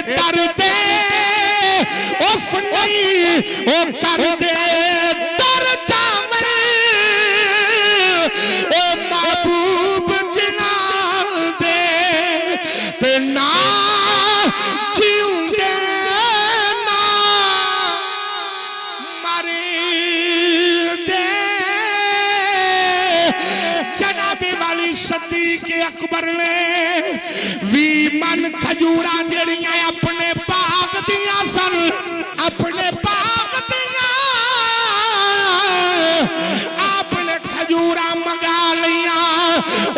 ڈر دے اف نہیں او کر دے ڈر جاور اے محبوب جنا دے تے نا جیوں گے نا مری دے جناب والی صدیق اکبر نے وی من کھجورا جڑیاں اپنے باغ دیاں سن اپنے باغ دیاں آپ نے کھجورا منگا لیاں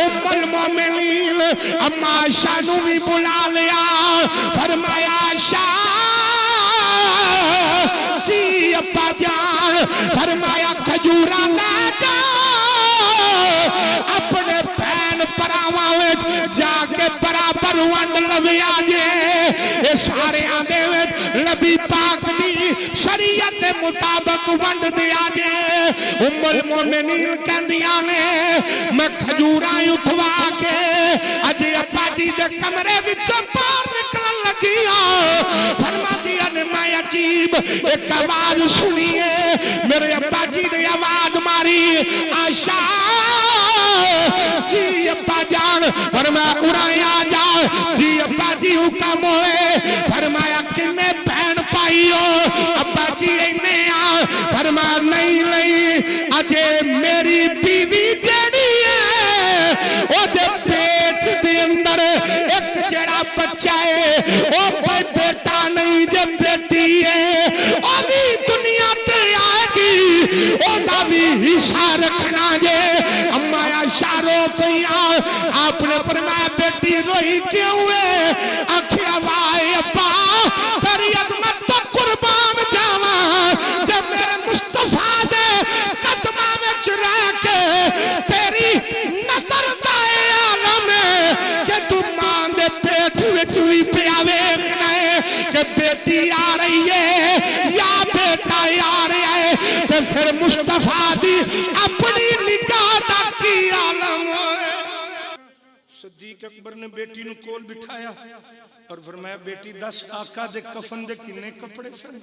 ام المومنین اما عائشہ نو بھی بلا لیا فرمایا عائشہ جی ابا جان فرمایا کھجورا لے جا اپنے بہن پراواں وچ جا کے برابر ونڈ لوی آجے اے سارے آندے وچ نبی پاک دی شریعت دے مطابق ونڈ دے آجے ام المومنین کہندیاں نے میں کھجوراں اٹھوا کے اجے ابا جی دے کمرے وچ باہر نکلن لگیا فرماندیاں نے میں عجیب ایک آواز سنیے میرے ابا جی نے آواز ماری عائشہ جی ابا جان فرمایا اڑائے آ جا جی ابا جی حکم ہوئے فرمایا کنے بہن پائی ہو ابا جی اینے آ فرمایا نہیں نہیں اجے میری بیوی جڑی ہے او دے پیٹ دے اندر ایک جڑا بچہ ہے او کوئی بیٹا نہیں جے بیٹی ہے او بھی دنیا تے آئے گی او دا بھی حصہ رکھنا جے اما عائشہ رو پیا آپ نے فرمایا بیٹی روئی کیوں ہے آکھیا وائے ابا تیری عظمت تو قربان جاواں جب میرے مصطفیٰ دے قدماں وچ رہ کے تیری نظر دائے عالم ہے کہ تو ماں دے پیٹ وچ وی پیا ویکھنا ہے کہ بیٹی آ رہی ہے یا بیٹا آ رہا ہے تے پھر مصطفیٰ دی اپنی نگاہ دا کی عالم ہے صدیق اکبر نے بیٹی نو کول بٹھایا اور فرمایا بیٹی دس آقا دے کفن دے کنے کپڑے سن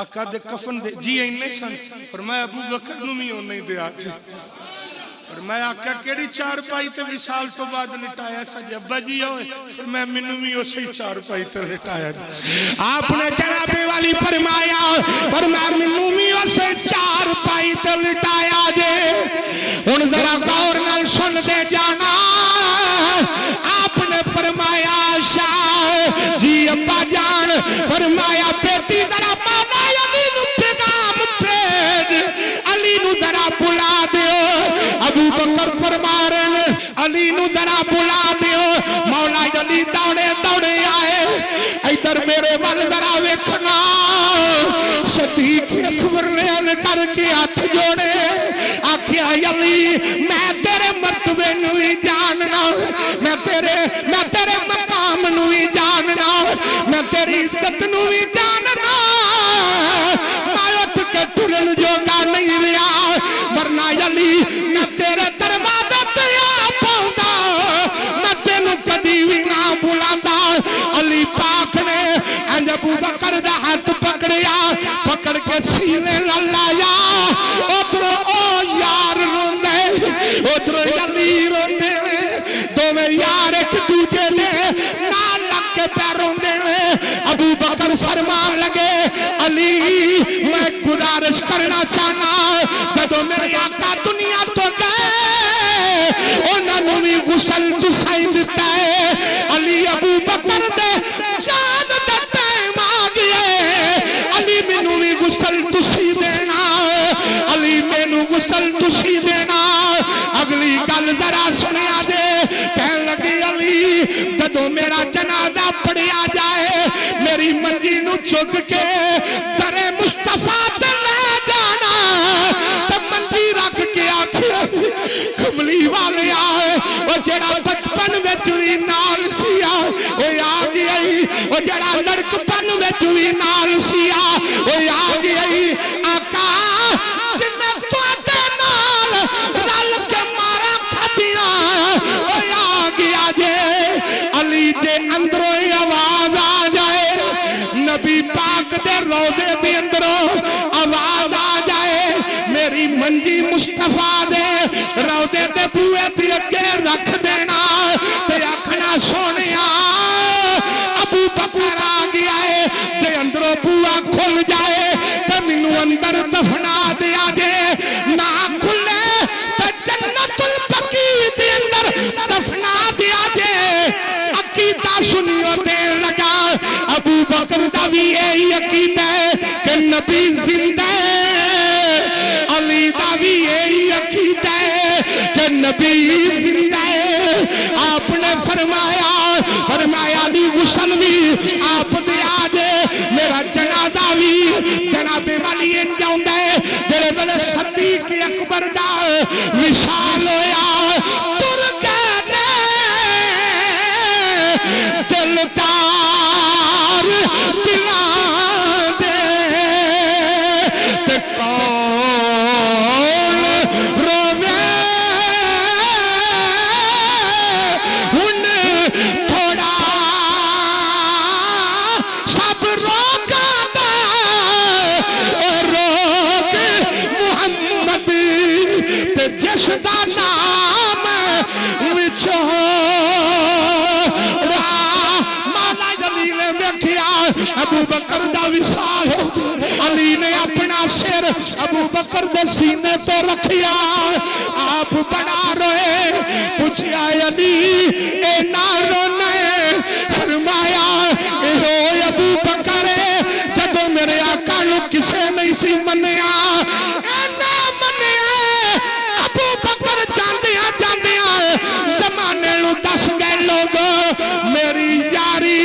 آقا دے کفن دے جی اینے سن فرمایا ابو بکر نو بھی نہیں دے آج فرمایا آقا کیڑی چار پائی تے وصال تو بعد لٹایا سج ابا جی ہوئے فرمایا منو بھی اسی چار پائی تے لٹایا آپ نے جناب والی فرمایا منو بھی اسی چار پائی تے لٹایا جے ہن ذرا غور نال سن دے جانا آپ نے فرمایا شاہ جی ابا جان فرمایا بیٹی ذرا مانا علی نو پیغام بھیج علی نو ذرا بلا دیو ابو بکر فرما رہے ہیں علی نو ذرا بلا دیو مولا علی دوڑے دوڑے آئے ادھر میرے وال ذرا ویکھنا صدیق اکبر نے کر کے ہاتھ جوڑے آکھیا علی میں تیرے مرتبے نو ہی جاننا میں تیرے مقام نو ہی جاننا میں تیری عزت نو ہی جاننا مایت کے ٹرن جوگا نہیں رہا ورنہ علی میں تیرے دروازے تے آ پاؤندا میں تینوں کدی بھی نہ بلاندا علی پاک نے انج ابو بکر دا ہاتھ پکڑیا پکڑ کے سینے لایا ادھر او یار روندے ادھر علی روندے دوویں یار ایک دوجے دے نال لگ کے پہ روندے ابو بکر فرمان لگے علی میں گزارش کرنا چاہنا جدو میرے آقا دنیا تو گئے انہاں نوں بھی غسل تسائی دتا ہے علی ابو بکر دے جان دا ٹائم آ گیا علی مینوں بھی غسل تسی دینا علی مینوں غسل تسی دینا اگلی گل ذرا سنیا دے کہن لگی علی جدو میرا جنازہ پڑھیا جائے میری منجی نو چک کے در مصطفیٰ تے لے جانا تے منجی رکھ کے آکھیا کملی والے آئے وہ جڑا بچپن وچ آپ نے فرمایا علی غسل بھی آپ دیا دے میرا جنازہ بھی جناب والی انجاؤں دے جڑے بلے صدیق اکبر دا وصال ہویا تر گئے دل تار دلان دے تے کون روے ان تھوڑا سب روکا دا روک محمد تے جس دا نام وچھوڑا مولا علی نے ویکھیا ابو بکر دا وصال ہو علی نے اپنا سر ابو بکر دے سینے تو رکھیا آپ بڑا روئے پوچھیا علی اے نہ رونے فرمایا اے ہو ابو بکر جب میرے آقا نو کسے نہیں سی منیا اے نہ منیا ابو بکر جاندیاں جاندیاں زمانے نو دس گئے لوگ میری یاری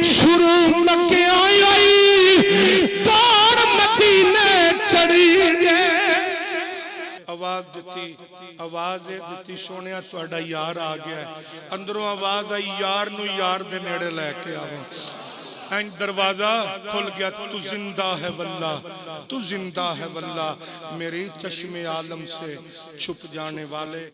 شروع مکے ہوئی ہوئی توڑ مدینے چڑھی گئے آواز دیتی سونیا تہاڈا یار آ گیا ہے اندروں آواز آئی یار نو یار دے نیڑے لے کے آواں این دروازہ کھل گیا تو زندہ ہے واللہ تو زندہ ہے واللہ میری چشم عالم سے چھپ جانے والے